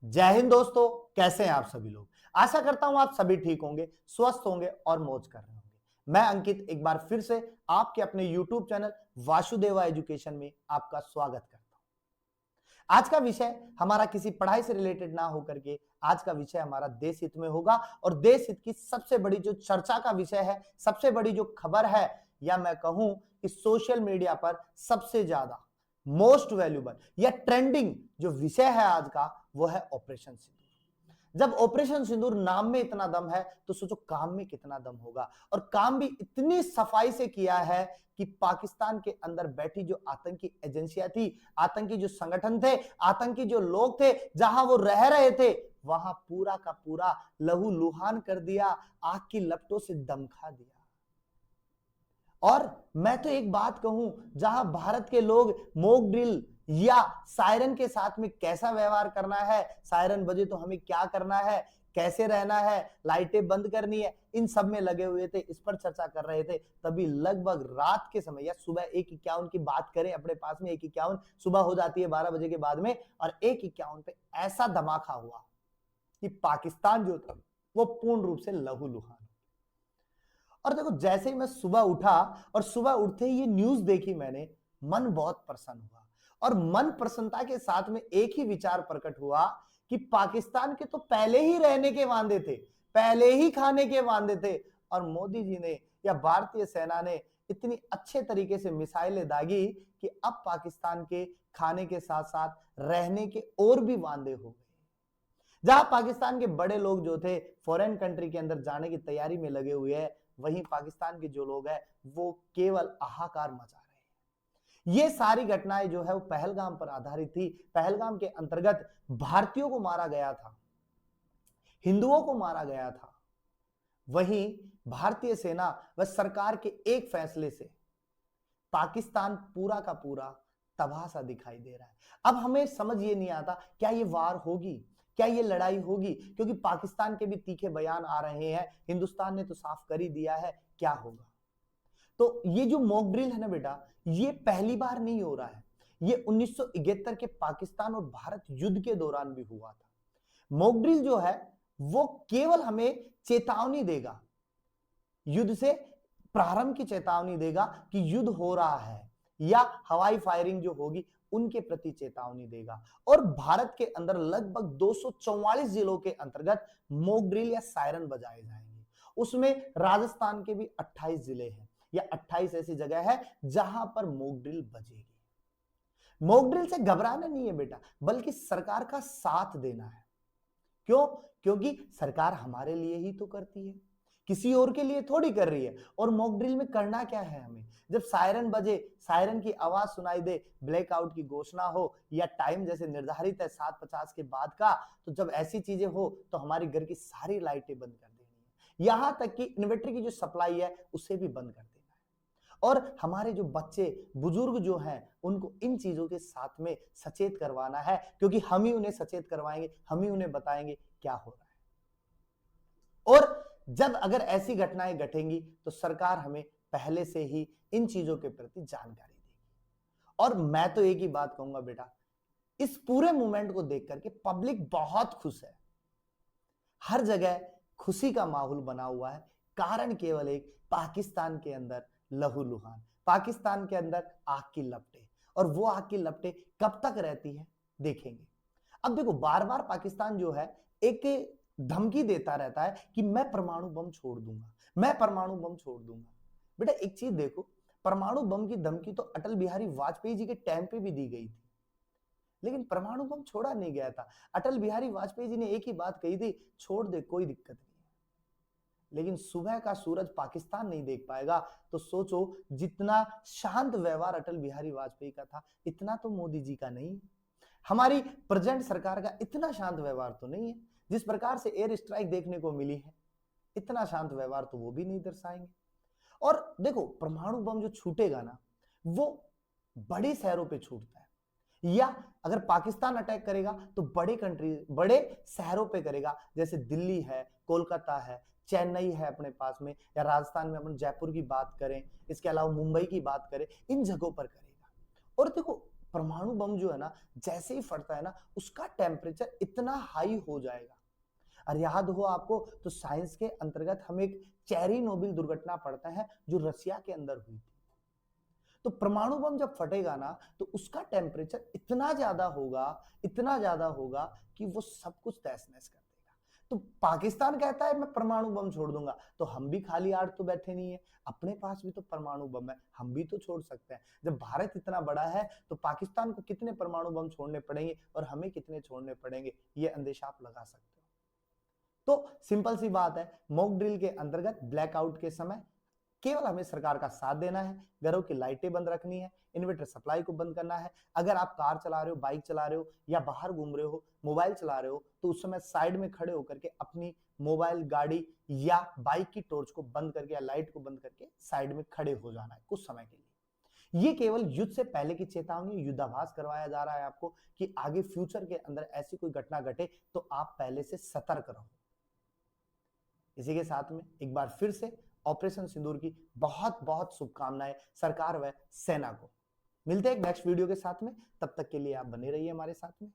जय हिंद दोस्तों। कैसे हैं आप सभी लोग। आशा करता हूं आप सभी ठीक होंगे, स्वस्थ होंगे और मौज कर रहे होंगे। मैं अंकित एक बार फिर से आपके अपने YouTube चैनल वासुदेवा एजुकेशन में आपका स्वागत करता हूं। आज का विषय हमारा किसी पढ़ाई से रिलेटेड ना होकर के आज का विषय हमारा देश हित में होगा और देश हित की सबसे बड़ी जो चर्चा का विषय है, सबसे बड़ी जो खबर है, या मैं कहूं कि सोशल मीडिया पर सबसे ज्यादा मोस्ट वैल्यूबल या ट्रेंडिंग जो विषय है आज का, वो है ऑपरेशन सिंदूर। जब ऑपरेशन सिंदूर नाम में इतना दम है तो सोचो काम में कितना दम होगा। और काम भी इतनी सफाई से किया है कि पाकिस्तान के अंदर बैठी जो आतंकी एजेंसियां थी, आतंकी जो संगठन थे, आतंकी जो लोग थे, जहां वो रह रहे थे, वहां पूरा का पूरा लहूलुहान कर दिया, आग की लपटों से दमखा दिया। और मैं तो एक बात कहूं, जहां भारत के लोग मॉक ड्रिल या सायरन के साथ में कैसा व्यवहार करना है, सायरन बजे तो हमें क्या करना है, कैसे रहना है, लाइटें बंद करनी है, इन सब में लगे हुए थे, इस पर चर्चा कर रहे थे। तभी लगभग रात के समय या सुबह 1:51 की बात करें, अपने पास में 1:51 सुबह हो जाती है 12 बजे के बाद में, और 1:51 पे ऐसा धमाका हुआ कि पाकिस्तान जो था वो पूर्ण रूप से लहूलुहान। और देखो, जैसे ही मैं सुबह उठा और सुबह उठते ही ये न्यूज देखी मैंने, मन बहुत प्रसन्न हुआ। और मन प्रसन्नता के साथ में एक ही विचार प्रकट हुआ कि पाकिस्तान के तो पहले ही रहने के वांदे थे, पहले ही खाने के वांदे थे, और मोदी जी ने या भारतीय सेना ने इतनी अच्छे तरीके से मिसाइलें दागी कि अब पाकिस्तान के खाने के साथ साथ रहने के और भी वांदे हो गए। जहां पाकिस्तान के बड़े लोग जो थे फॉरेन कंट्री के अंदर जाने की तैयारी में लगे हुए हैं, वहीं पाकिस्तान के जो लोग हैं वो केवल हाहाकार मचा रहे हैं। ये सारी घटनाएं जो है वो पहलगाम पर आधारित थी। पहलगाम के अंतर्गत भारतीयों को मारा गया था, हिंदुओं को मारा गया था। वहीं भारतीय सेना व सरकार के एक फैसले से पाकिस्तान पूरा का पूरा तबाह सा दिखाई दे रहा है। अब हमें समझ ये नहीं आता, क्या ये वार होगी, क्या ये लड़ाई होगी, क्योंकि पाकिस्तान के भी तीखे बयान आ रहे हैं, हिंदुस्तान ने तो साफ कर ही दिया है क्या होगा। तो ये जो मॉक ड्रिल है ना बेटा, ये पहली बार नहीं हो रहा है। ये 1971 के पाकिस्तान और भारत युद्ध के दौरान भी हुआ था। मॉक ड्रिल जो है वो केवल हमें चेतावनी देगा, युद्ध से प्रारंभ की चेतावनी देगा कि युद्ध हो रहा है, या हवाई फायरिंग जो होगी उनके प्रति चेतावनी देगा। और भारत के अंदर लगभग 244 जिलों के अंतर्गत मॉक ड्रिल या सायरन बजाए जाएंगे। उसमें राजस्थान के भी 28 जिले हैं, या 28 ऐसी जगह है जहां पर मॉक ड्रिल बजेगी। मॉक ड्रिल से घबराना नहीं है बेटा, बल्कि सरकार का साथ देना है। क्यों? क्योंकि सरकार हमारे लिए ही तो करती है, किसी और के लिए थोड़ी कर रही है। और मॉक ड्रिल में करना क्या है हमें, जब सायरन बजे, सायरन की आवाज सुनाई दे, ब्लैकआउट की घोषणा हो, या टाइम जैसे निर्धारित है 7:50 के बाद का, तो जब ऐसी चीजें हो तो हमारे घर की सारी लाइटें बंद कर देनी है, यहां तक कि इन्वर्टर की जो सप्लाई है उसे भी बंद कर देना है। और हमारे जो बच्चे बुजुर्ग जो हैं उनको इन चीजों के साथ में सचेत करवाना है, क्योंकि हम ही उन्हें सचेत करवाएंगे, हम ही उन्हें बताएंगे क्या हो रहा है। और जब अगर ऐसी घटनाएं घटेंगी तो सरकार हमें पहले से ही इन चीजों के प्रति जानकारी देगी। और मैं तो एक ही बात कहूंगा बेटा, इस पूरे मूवमेंट को देख करके पब्लिक बहुत खुश है, हर जगह खुशी का माहौल बना हुआ है। कारण केवल एक, पाकिस्तान के अंदर लहूलुहान, पाकिस्तान के अंदर आग की लपटें। और वो आग की लपटें कब तक रहती है देखेंगे। अब देखो, बार बार पाकिस्तान जो है एक धमकी देता रहता है कि मैं परमाणु बम छोड़ दूंगा, मैं परमाणु बम छोड़ दूंगा। बेटा एक चीज देखो, परमाणु बम की धमकी तो अटल बिहारी वाजपेयी जी के टाइम पे भी दी गई थी, लेकिन परमाणु बम छोड़ा नहीं गया था। अटल बिहारी वाजपेयी जी ने एक ही बात कही थी, छोड़ दे कोई दिक्कत नहीं है। लेकिन सुबह का सूरज पाकिस्तान नहीं देख पाएगा, तो सोचो जितना शांत व्यवहार अटल बिहारी वाजपेयी का था, इतना तो मोदी जी का नहीं है। हमारी प्रेजेंट सरकार का इतना शांत व्यवहार तो नहीं है। जिस प्रकार से एयर स्ट्राइक देखने को मिली है, इतना शांत व्यवहार तो वो भी नहीं दर्शाएंगे। और देखो, परमाणु बम जो छूटेगा ना, वो बड़े शहरों पे छूटता है, या अगर पाकिस्तान अटैक करेगा तो बड़े कंट्री, बड़े शहरों पे करेगा, जैसे दिल्ली है, कोलकाता है, चेन्नई है अपने पास में, या राजस्थान में अपन जयपुर की बात करें, इसके अलावा मुंबई की बात करें, इन जगहों पर करेगा। और देखो, परमाणु बम जो है ना, जैसे ही फटता है ना, उसका टेम्परेचर इतना हाई हो जाएगा। और याद हो आपको तो साइंस के अंतर्गत हम एक चेरनोबिल दुर्घटना पढ़ते हैं जो रसिया के अंदर हुई थी। तो परमाणु बम जब फटेगा ना तो उसका टेम्परेचर इतना ज्यादा होगा कि वो सब कुछ तहस नहस कर देगा। तो पाकिस्तान कहता है मैं परमाणु बम छोड़ दूंगा, तो हम भी खाली हाथ तो बैठे नहीं है, अपने पास भी तो परमाणु बम है, हम भी तो छोड़ सकते हैं। जब भारत इतना बड़ा है तो पाकिस्तान को कितने परमाणु बम छोड़ने पड़ेंगे और हमें कितने छोड़ने पड़ेंगे, ये अंदेशा आप लगा सकते हो। तो सिंपल सी बात है, मॉक ड्रिल के अंतर्गत ब्लैकआउट के समय केवल हमें सरकार का साथ देना है, घरों की लाइटें बंद रखनी है, इन्वर्टर सप्लाई को बंद करना है। अगर आप कार चला रहे हो, बाइक चला रहे हो या बाहर घूम रहे हो, मोबाइल चला रहे हो, तो उस समय साइड में खड़े होकर के अपनी मोबाइल, गाड़ी या बाइक की टॉर्च को बंद करके या लाइट को बंद करके साइड में खड़े हो जाना है कुछ समय के लिए। ये केवल युद्ध से पहले की चेतावनी, युद्धाभास करवाया जा रहा है आपको कि आगे फ्यूचर के अंदर ऐसी कोई घटना घटे तो आप पहले से सतर्क रहो। इसी के साथ में एक बार फिर से ऑपरेशन सिंदूर की बहुत बहुत शुभकामनाएं सरकार व सेना को। मिलते हैं एक नेक्स्ट वीडियो के साथ में, तब तक के लिए आप बने रहिए हमारे साथ में।